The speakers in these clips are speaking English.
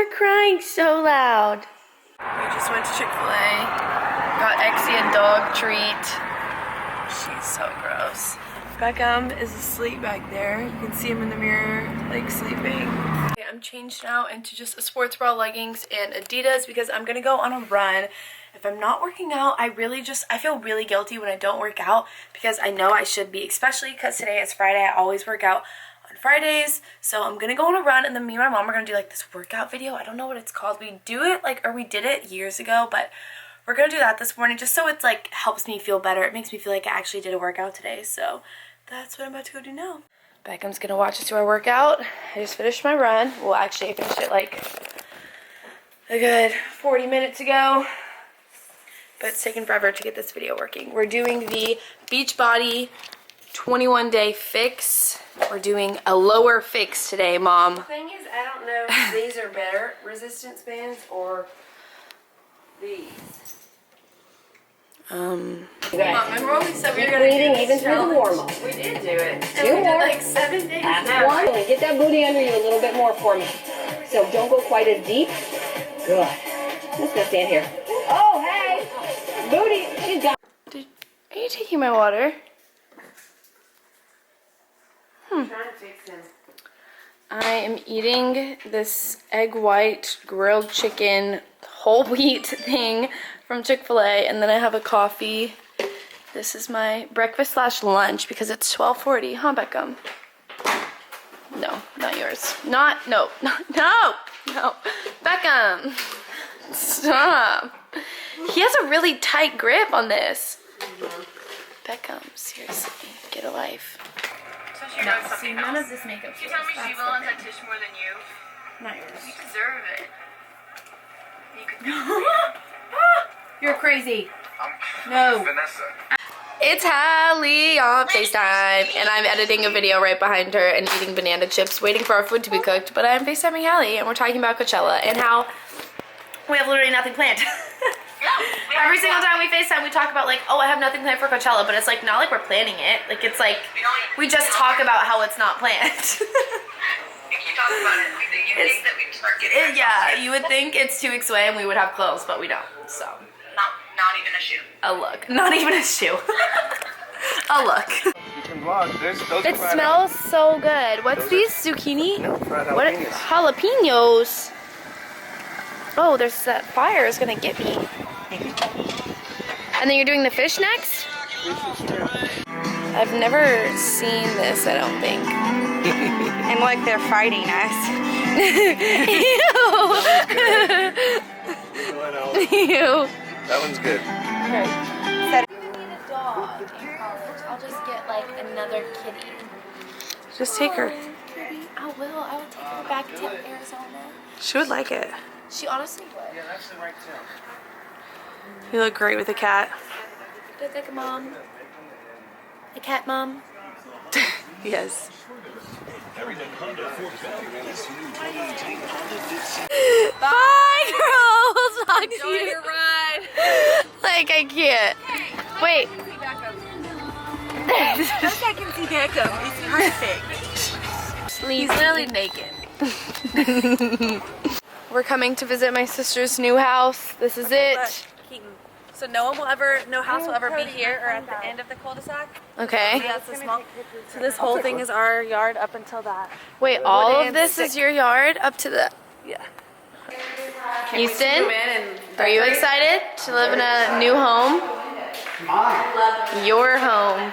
You're crying so loud. We just went to Chick-fil-A. Got Exie a dog treat. She's so gross. Beckham is asleep back there. You can see him in the mirror, like sleeping. Okay, I'm changed now into just a sports bra, leggings, and Adidas because I'm gonna go on a run. If I'm not working out, I feel really guilty when I don't work out because I know I should be, especially because today is Friday. I always work out on Fridays. So I'm gonna go on a run and then me and my mom are gonna do like this workout video. I don't know what it's called. We do it we did it years ago, but we're gonna do that this morning just so it's like helps me feel better. It makes me feel like I actually did a workout today. So that's what I'm about to go do now. Beckham's gonna watch us do our workout. I just finished my run. Well, actually I finished it like a good 40 minutes ago. But it's taken forever to get this video working. We're doing the Beachbody 21-day fix. We're doing a lower fix today, Mom. The thing is, I don't know if these are better resistance bands or these. Mom, remember when we said we were gonna do this even through the warm-up. We did do it. And Two we more. did like 7 days. One. Get that booty under you a little bit more for me. So don't go quite as deep. Good. I'm just gonna stand here. Oh, hey! Booty, she's got. Are you taking my water? I'm trying to fix him. I am eating this egg white grilled chicken whole wheat thing from Chick-fil-A, and then I have a coffee. This is my breakfast / lunch because it's 12:40, huh, Beckham? No, not yours. No, Beckham, stop. He has a really tight grip on this. Beckham, seriously, get a life. So she knows something See, none else. of this makeup. You tell me she will on that dish more than you. Not yours. You deserve it. You could You're crazy. No. Vanessa. It's Hallie on FaceTime, and I'm editing a video right behind her and eating banana chips, waiting for our food to be cooked. But I'm FaceTiming Hallie, and we're talking about Coachella and how we have literally nothing planned. Every single time we FaceTime, we talk about like, oh, I have nothing planned for Coachella, but it's like not like we're planning it. Like it's like we just talk about how it's not planned. If you talk about it, you think that we'd start getting Yeah, you would think it's 2 weeks away and we would have clothes, but we don't. So not even a shoe. a look, not even a shoe. A look. You can vlog. Those It smells so good. What's these zucchini? No, fried What jalapenos. jalapenos? Oh, there's that fire is gonna get me. And then you're doing the fish next? I've never seen this, I don't think. And like they're fighting us. Ew. Ew. That one's good. Okay. I need a dog in college. I'll just get like another kitty. Just take her. Kitty. I will. I will take her back to Arizona. She would like it. She honestly would. Yeah, that's the right tail. You look great with a cat. Look like a mom. A cat mom. Yes. Bye, girls. Talk to you. Your ride. Like I can't. Wait. First I can see Beckham. He's perfect. He's literally naked. We're coming to visit my sister's new house. This is it. Keaton. So no house will ever be here or at the end of the cul-de-sac. Okay. That's the small. So this whole thing is our yard up until that. Wait, all of and this is stick. your yard up to the... Yeah. Houston, are you excited to live in a new home? Your home.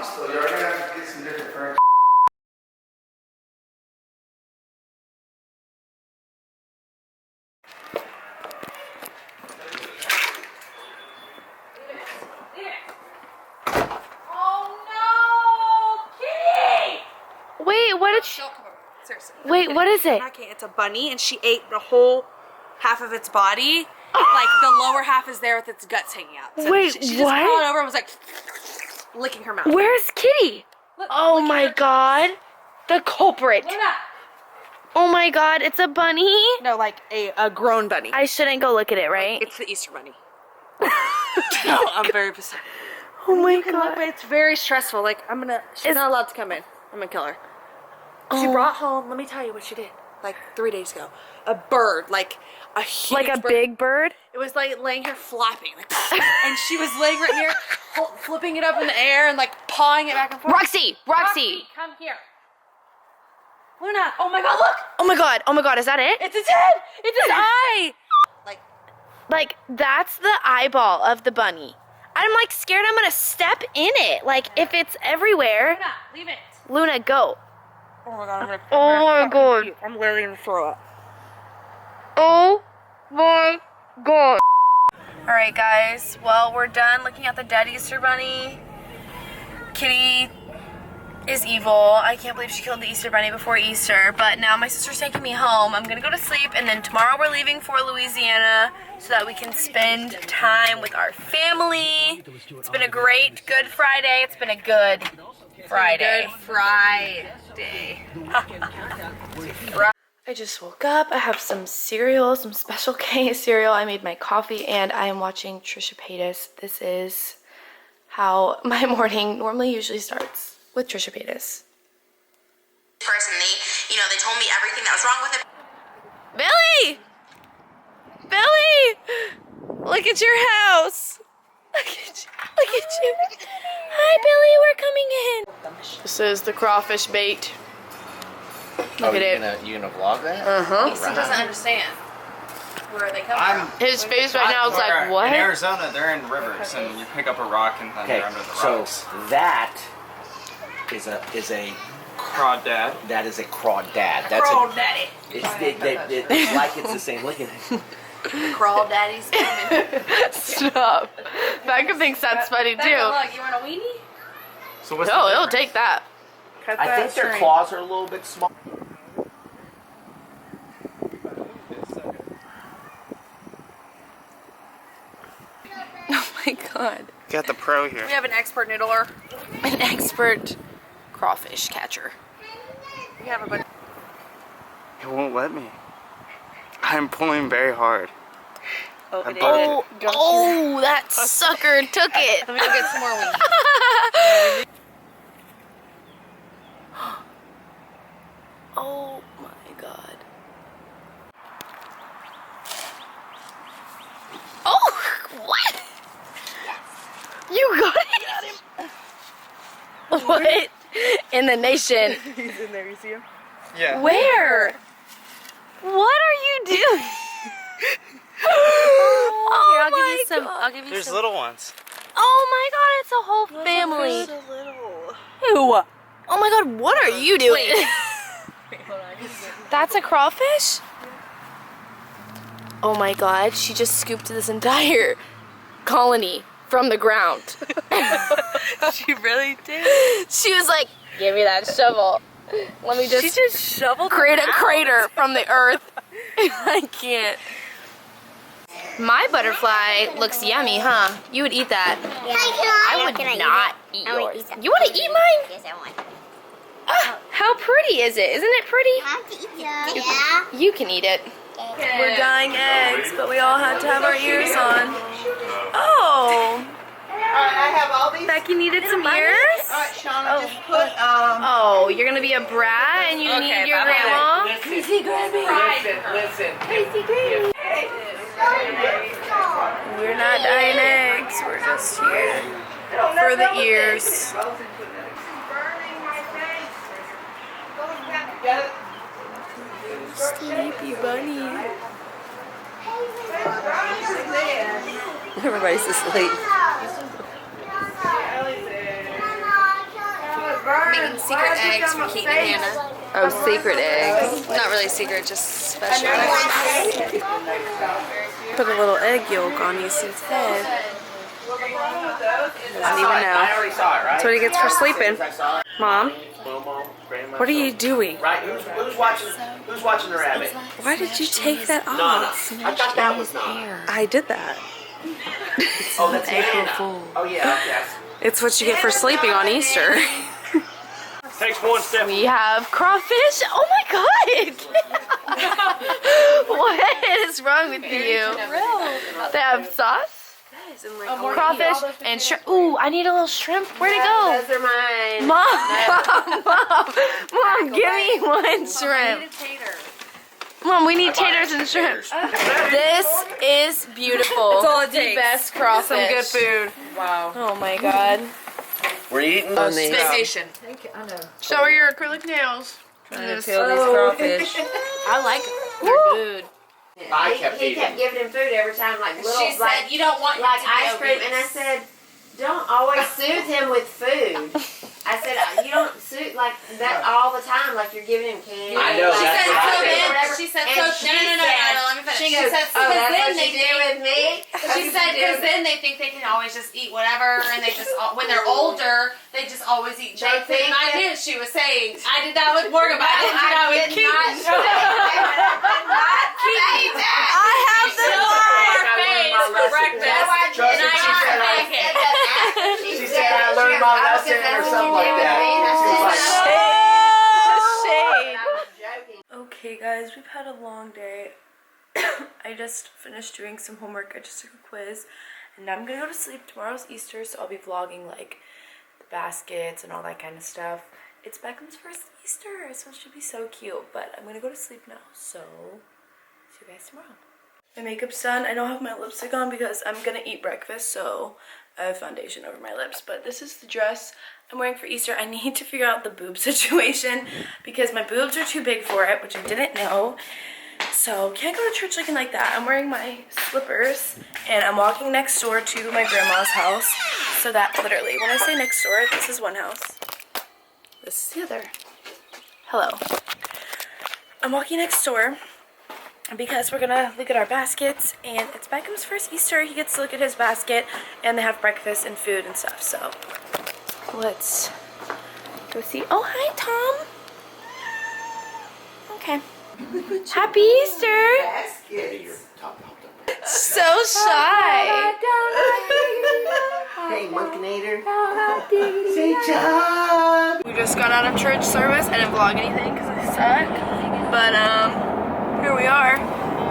So you're gonna have to get some different furniture. Wait, what did she... Don't come over. Seriously. Wait, what is it? Okay, it's a bunny, and she ate the whole half of its body. Like the lower half is there with its guts hanging out. So Wait, she just what? crawled over and was like licking her mouth. Where's Kitty? Oh my god. The culprit. Oh my god, it's a bunny? No, like a grown bunny. I shouldn't go look at it, right? It's the Easter bunny. No, I'm very pissed. Oh my Look, god. but it's very stressful. Like she's not allowed to come in. I'm gonna kill her. She brought home, let me tell you what she did. like 3 days ago. A bird, like a huge Like a bird. big bird? It was like laying here flapping, like, and she was laying right here, flipping it up in the air and like pawing it back and forth. Roxy! Roxy! Come here. Luna, oh my god, look! Oh my god, oh my god, is that it? It's its head! It's its eye! Like, that's the eyeball of the bunny. I'm like scared I'm gonna step in it. Like, if it's everywhere. Luna, leave it. Luna, go. Oh my god, I'm gonna Oh my god. puke. I'm literally gonna throw up. Oh my god. Alright guys, well we're done looking at the dead Easter bunny. Kitty is evil. I can't believe she killed the Easter bunny before Easter, but now my sister's taking me home. I'm gonna go to sleep and then tomorrow we're leaving for Louisiana so that we can spend time with our family. It's been a great Good Friday. It's been a good Friday. Good Friday. I just woke up. I have some cereal, some Special K cereal. I made my coffee and I am watching Trisha Paytas. This is how my morning normally usually starts with Trisha Paytas. Personally, you know, they told me everything that was wrong with it. Billy! Billy! Look at your house. Look at you. Look at you. Hi, Billy. We're coming in. This is the crawfish bait. Look at it. You gonna vlog that? Uh-huh. He doesn't understand where they come from. His face right now is like, what? In Arizona, they're in rivers, and you pick up a rock and then they're under the so rocks. that is a Crawdad. that is a crawdad. That's Crawdaddy. it's like it's the same. Look at it. Crawdaddy's coming. Stop. Becca thinks that's funny too. Look, you want a weenie? So what's No, the he'll difference? take that. I think their claws are a little bit small. Oh my god. Got the pro here. We have an expert noodler. An expert crawfish catcher. We have a bunch. It won't let me. I'm pulling very hard. Oh, it Oh, oh, that sucker took it. Let me go get some more wings. Oh my god. Oh, what? You got it? What in the nation? He's in there, you see him? Yeah. Where? What are you doing? Here, I'll give you my some. God. I'll give you There's some. little ones. Oh my god, it's a whole family. So little. Who? Oh my god, what are you doing? That's a crawfish? Oh my god, she just scooped this entire colony from the ground. She really did. She was like, give me that shovel. Let me just, She just shoveled create them a out. crater from the earth. I can't. My butterfly looks yummy, huh? You would eat that. I would not eat yours. You want to eat mine? Yes, I want. Ah, how pretty is it? Isn't it pretty? I want to eat them. Yeah. You can eat it. We're dyeing eggs, but we all had to have our ears on. Oh. I have all these. Becky needed some ears? Alright, Shauna, just put, Oh, you're gonna be a brat and you need your grandma? Listen. We're not dyeing eggs, we're just here for the ears. Sleepy bunny. Everybody's asleep. Making secret eggs for Keaton and Hannah. Oh, secret eggs. Not really secret, just special. Put a little egg yolk on Easton's head. Doesn't even know. I already saw it, right? That's what he gets for sleeping. I saw it. Mom, Momo, grandma. what are you doing? Right? Who's watching the rabbit? Why did you take that Nana. off? I thought that was Nana. I did that. Oh, that's Nana. Oh yeah. Yes. It's what you get for sleeping on Easter. Takes one step. We have crawfish. Oh my god! What is wrong with you? They have sauce, crawfish, and shrimp. Ooh, I need a little shrimp. Where'd it go? Those are mine. Mom, Mom, give me one shrimp. Mom, we need taters and shrimp. This is beautiful. That's all it the takes. best crawfish. Some good food. Wow. Oh my god. We're eating on these. Vacation. Show her your acrylic nails. Trying to peel these crawfish. I like them. They're good. I kept He eating. kept giving him food every time, like little, She like, said you don't want him like to be ice cream, obese. and I said, don't always soothe him with food. I said, you don't soothe like that all the time, like you're giving him candy. I know, She that's said what I so did. then. Whatever. She said And so. she No. Let me finish. She She goes, said oh, that's then what they you do with me? She said because then they think they can always just eat whatever, and they just when they're older they just always eat junk food. think And I that- knew she was saying I did that with Morgan, but I didn't do that with Keaton. I have the Our face for breakfast, Trust and me, I she ate said her I- pancake. She said I learned my lesson or something like that. She was like, Okay guys, we've had a long day. I just finished doing some homework. I just took a quiz and now I'm gonna go to sleep. Tomorrow's Easter, so I'll be vlogging like the baskets and all that kind of stuff. It's Beckham's first Easter, so it should be so cute. But I'm gonna go to sleep now, so see you guys tomorrow. My makeup's done. I don't have my lipstick on because I'm gonna eat breakfast, so I have foundation over my lips. But this is the dress I'm wearing for Easter. I need to figure out the boob situation because my boobs are too big for it, which I didn't know. So can't go to church looking like that. I'm wearing my slippers and I'm walking next door to my grandma's house. So that literally, when I say next door, this is one house. This is the other. Hello. I'm walking next door because we're gonna look at our baskets, and it's Beckham's first Easter. He gets to look at his basket and they have breakfast and food and stuff. So let's go see. Oh, hi, Tom. Okay. Happy Easter. So shy. hey, Monkinator. Say job. We just got out of church service. I didn't vlog anything because I suck. But here we are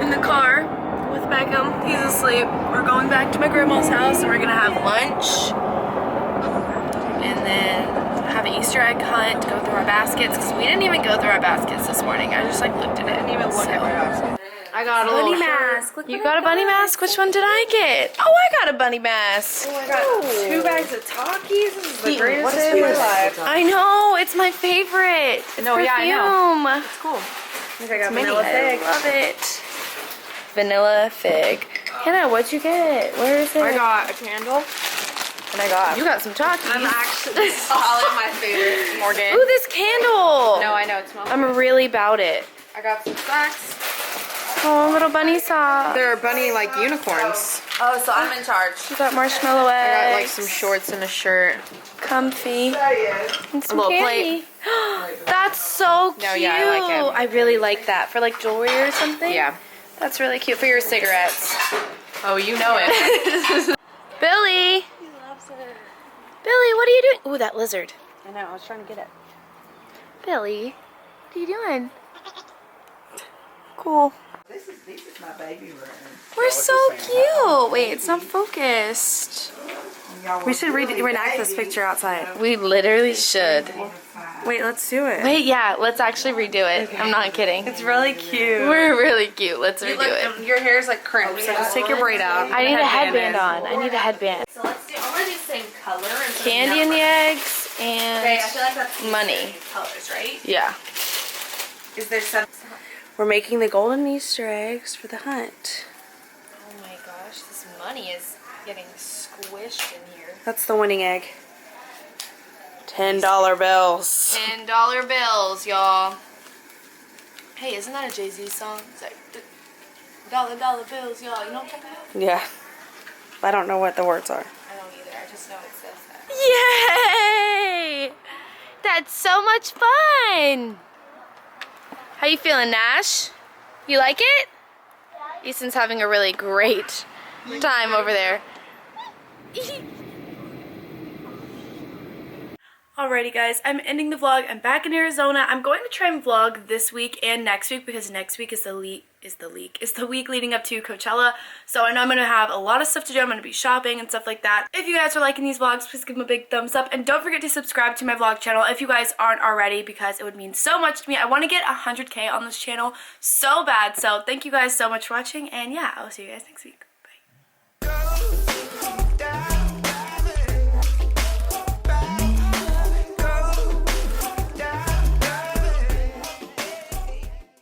in the car with Beckham. He's asleep. We're going back to my grandma's house and we're gonna have lunch. And then have an Easter egg hunt, go through our baskets, because we didn't even go through our baskets this morning. I just like looked at it. I didn't even look at my basket. I got a bunny mask. You got a bunny mask? Which one did I get? Oh, I got a bunny mask. Oh, I got 2 bags of Takis. This is the greatest day of my life. I know, it's my favorite. It's No, yeah, I know. perfume. It's cool. I think I got Mini. vanilla fig. I love it. Vanilla fig. Hannah, what'd you get? Where is it? I got a candle. And I got. You got some Takis. I'm actually probably my favorite, Morgan. Ooh, this candle. No, I know it smells. I'm really about it. I got some socks. Oh, little bunny socks. They're bunny like unicorns. Oh, so I'm in charge. You got marshmallow I eggs. got like some shorts and a shirt. Comfy. And some little candy. That's so cute. No, yeah, I like it. I really like that for like jewelry or something. Yeah. That's really cute for your cigarettes. Oh, you know it. Billy. He loves it. Billy, what are you doing? Ooh, that lizard. I know. I was trying to get it. Billy, what are you doing? Cool. This is my baby room. We're so cute. Wait, it's not focused. We should reenact this picture outside. We literally should. Wait, let's do it. Wait, yeah, let's actually redo it. I'm not kidding. It's really cute. We're really cute. Let's redo it. Your hair's like crimped, so just take your braid out. I need a headband on. I need a headband. So let's do. I want to do the same color and Candy and the eggs Okay, I and feel like that's the money. same colors, right? Yeah. Is there some? We're making the golden Easter eggs for the hunt. Oh my gosh, this money is getting squished in here. That's the winning egg. $10 bills. $10 bills, y'all. Hey, isn't that a Jay-Z song? It's like dollar bills, y'all. You know what I'm talking about? Yeah. I don't know what the words are. I don't either. I just know it says that. Yay! That's so much fun. How you feeling, Nash? You like it? Easton's having a really great time over there. Alrighty guys, I'm ending the vlog. I'm back in Arizona. I'm going to try and vlog this week and next week because next week is the week leading up to Coachella. So I know I'm going to have a lot of stuff to do. I'm going to be shopping and stuff like that. If you guys are liking these vlogs, please give them a big thumbs up. And don't forget to subscribe to my vlog channel if you guys aren't already, because it would mean so much to me. I want to get 100K on this channel so bad. So thank you guys so much for watching. And yeah, I'll see you guys next week.